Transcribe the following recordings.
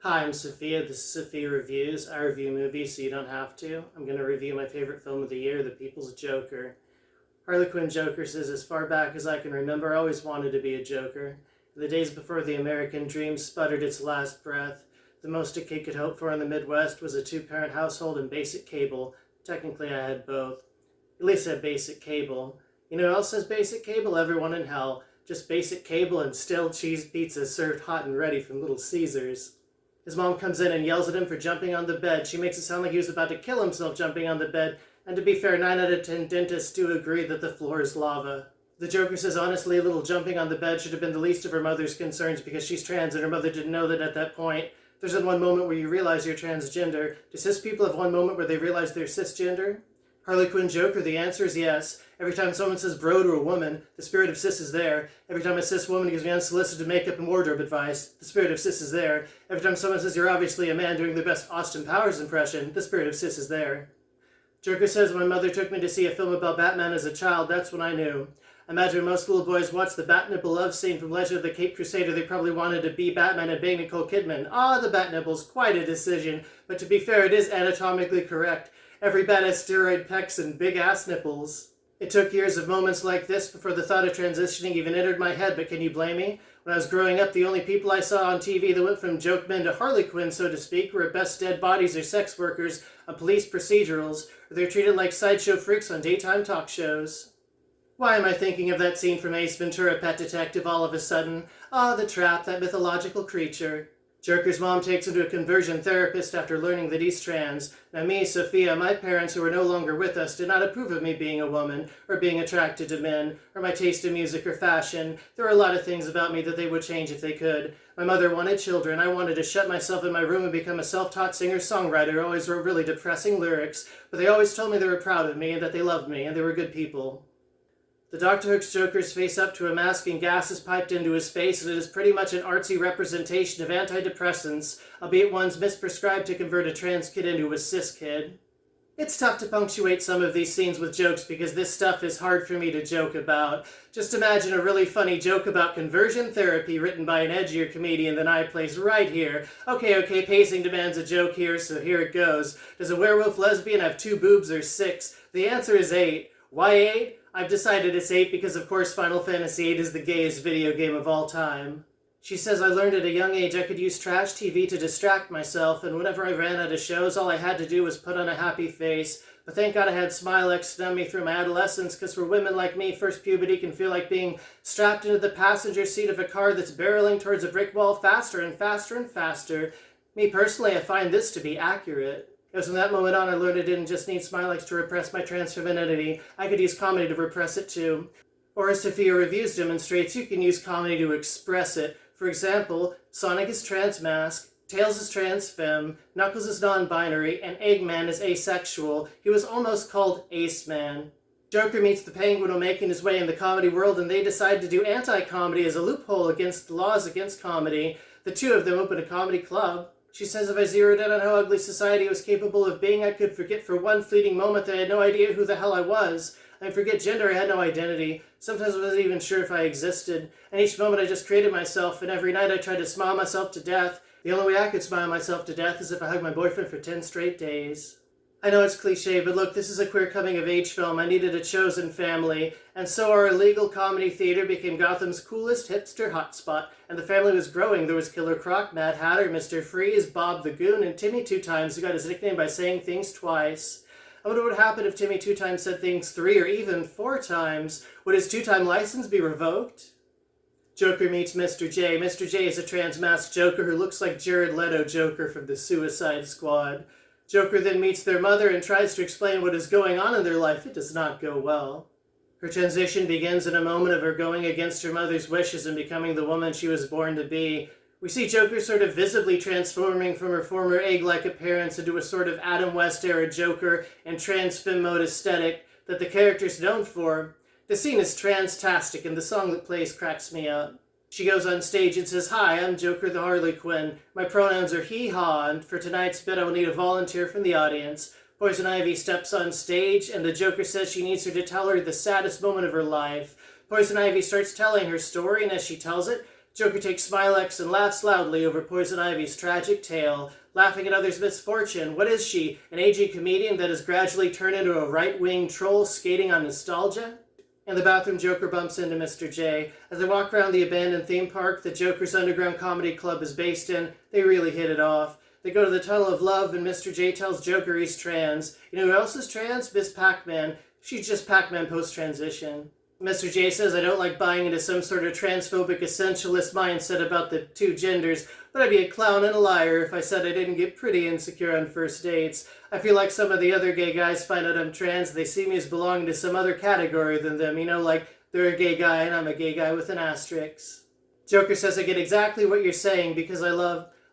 Hi, I'm Sophia. This is Sophia Reviews. I review movies so you don't have to. I'm going to review my favorite film of the year, The People's Joker. Harley Quinn Joker says, as far back as I can remember, I always wanted to be a Joker. In the days before the American dream sputtered its last breath, the most a kid could hope for in the Midwest was a two-parent household and basic cable. Technically, I had both. At least I had basic cable. You know who else has basic cable? Everyone in hell. Just basic cable and stale cheese pizza served hot and ready from Little Caesars. His mom comes in and yells at him for jumping on the bed. She makes it sound like he was about to kill himself jumping on the bed, and to be fair, 9 out of 10 dentists do agree that the floor is lava. The Joker says, honestly, a little jumping on the bed should have been the least of her mother's concerns because she's trans and her mother didn't know that at that point. There's one moment where you realize you're transgender. Do cis people have one moment where they realize they're cisgender? Harley Quinn Joker, the answer is yes. Every time someone says bro to a woman, the spirit of cis is there. Every time a cis woman gives me unsolicited makeup and wardrobe advice, the spirit of cis is there. Every time someone says you're obviously a man doing their best Austin Powers impression, the spirit of cis is there. Joker says, when my mother took me to see a film about Batman as a child, that's when I knew. I imagine when most little boys watch the Bat Nipple love scene from Legend of the Caped Crusader, they probably wanted to be Batman and bang Nicole Kidman. The Bat Nipple's quite a decision, but to be fair, it is anatomically correct. Every bat has steroid pecs and big ass nipples. It took years of moments like this before the thought of transitioning even entered my head, but can you blame me? When I was growing up, the only people I saw on TV that went from joke men to Harley Quinn, so to speak, were at best dead bodies or sex workers on police procedurals, or they're treated like sideshow freaks on daytime talk shows. Why am I thinking of that scene from Ace Ventura: Pet Detective all of a sudden? The Trap, that mythological creature. Joker's mom takes him to a conversion therapist after learning that he's trans. Now me, Sophia, my parents who are no longer with us did not approve of me being a woman, or being attracted to men, or my taste in music or fashion. There are a lot of things about me that they would change if they could. My mother wanted children. I wanted to shut myself in my room and become a self-taught singer-songwriter who always wrote really depressing lyrics, but they always told me they were proud of me and that they loved me and they were good people. The Doctor hooks Joker's face up to a mask and gas is piped into his face, and it is pretty much an artsy representation of antidepressants, albeit ones misprescribed to convert a trans kid into a cis kid. It's tough to punctuate some of these scenes with jokes because this stuff is hard for me to joke about. Just imagine a really funny joke about conversion therapy written by an edgier comedian than I place right here. Okay, pacing demands a joke here, so here it goes. Does a werewolf lesbian have 2 boobs or 6? The answer is 8. Why 8? I've decided it's 8 because, of course, Final Fantasy VIII is the gayest video game of all time. She says, I learned at a young age I could use trash TV to distract myself, and whenever I ran out of shows, all I had to do was put on a happy face. But thank God I had Smilex to numb me through my adolescence, because for women like me, first puberty can feel like being strapped into the passenger seat of a car that's barreling towards a brick wall faster and faster and faster. Me personally, I find this to be accurate. It was from that moment on I learned I didn't just need Smilex to repress my trans femininity. I could use comedy to repress it too. Or as Sophia Reviews demonstrates, you can use comedy to express it. For example, Sonic is trans mask, Tails is trans femme, Knuckles is non-binary, and Eggman is asexual. He was almost called Ace Man. Joker meets the Penguin while making his way in the comedy world, and they decide to do anti-comedy as a loophole against the laws against comedy. The two of them open a comedy club. She says if I zeroed in on how ugly society was capable of being, I could forget for one fleeting moment that I had no idea who the hell I was. I'd forget gender, I had no identity. Sometimes I wasn't even sure if I existed. And each moment I just created myself, and every night I tried to smile myself to death. The only way I could smile myself to death is if I hugged my boyfriend for 10 straight days. I know it's cliche, but look, this is a queer coming-of-age film. I needed a chosen family, and so our illegal comedy theater became Gotham's coolest hipster hotspot, and the family was growing. There was Killer Croc, Mad Hatter, Mr. Freeze, Bob the Goon, and Timmy Two Times, who got his nickname by saying things twice. I wonder what would happen if Timmy Two Times said things 3 or even 4 times. Would his 2-time license be revoked? Joker meets Mr. J. Mr. J is a trans-masked Joker who looks like Jared Leto Joker from the Suicide Squad. Joker then meets their mother and tries to explain what is going on in their life. It does not go well. Her transition begins in a moment of her going against her mother's wishes and becoming the woman she was born to be. We see Joker sort of visibly transforming from her former egg-like appearance into a sort of Adam West-era Joker and trans-femme mode aesthetic that the character's known for. The scene is transtastic and the song that plays cracks me up. She goes on stage and says, "Hi, I'm Joker the Harley Quinn. My pronouns are he/ha, and for tonight's bit I will need a volunteer from the audience." Poison Ivy steps on stage, and the Joker says she needs her to tell her the saddest moment of her life. Poison Ivy starts telling her story, and as she tells it, Joker takes Smilex and laughs loudly over Poison Ivy's tragic tale, laughing at others' misfortune. What is she, an edgy comedian that has gradually turned into a right-wing troll skating on nostalgia? In the bathroom, Joker bumps into Mr. J. As they walk around the abandoned theme park that Joker's underground comedy club is based in, they really hit it off. They go to the Tunnel of Love, and Mr. J tells Joker he's trans. You know who else is trans? Miss Pac-Man. She's just Pac-Man post-transition. Mr. J says, I don't like buying into some sort of transphobic essentialist mindset about the two genders, but I'd be a clown and a liar if I said I didn't get pretty insecure on first dates. I feel like some of the other gay guys find out I'm trans, they see me as belonging to some other category than them, like they're a gay guy and I'm a gay guy with an asterisk. Joker says, I get exactly what you're saying because I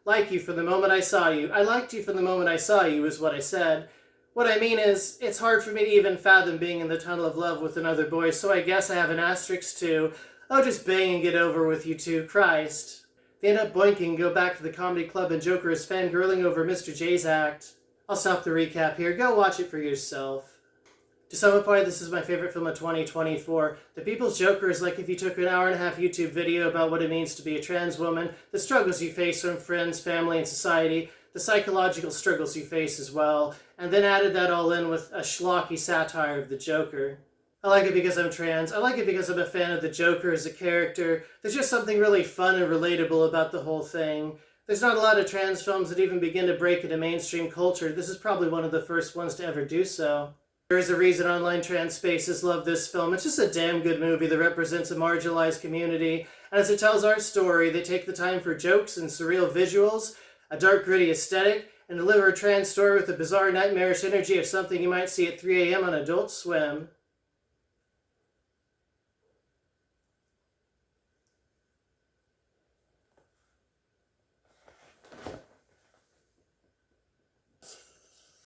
like you from the moment I saw you. I liked you from the moment I saw you is what I said. What I mean is, it's hard for me to even fathom being in the Tunnel of Love with another boy, so I guess I have an asterisk too. Oh, just bang and get over with you two, Christ. They end up boinking and go back to the comedy club and Joker is fangirling over Mr. J's act. I'll stop the recap here, go watch it for yourself. To simplify, this is my favorite film of 2024. The People's Joker is like if you took an hour-and-a-half YouTube video about what it means to be a trans woman, the struggles you face from friends, family, and society, the psychological struggles you face as well, and then added that all in with a schlocky satire of the Joker. I like it because I'm trans. I like it because I'm a fan of the Joker as a character. There's just something really fun and relatable about the whole thing. There's not a lot of trans films that even begin to break into mainstream culture. This is probably one of the first ones to ever do so. There is a reason online trans spaces love this film. It's just a damn good movie that represents a marginalized community. And as it tells our story, they take the time for jokes and surreal visuals, a dark, gritty aesthetic, and deliver a trans story with the bizarre, nightmarish energy of something you might see at 3 a.m. on Adult Swim.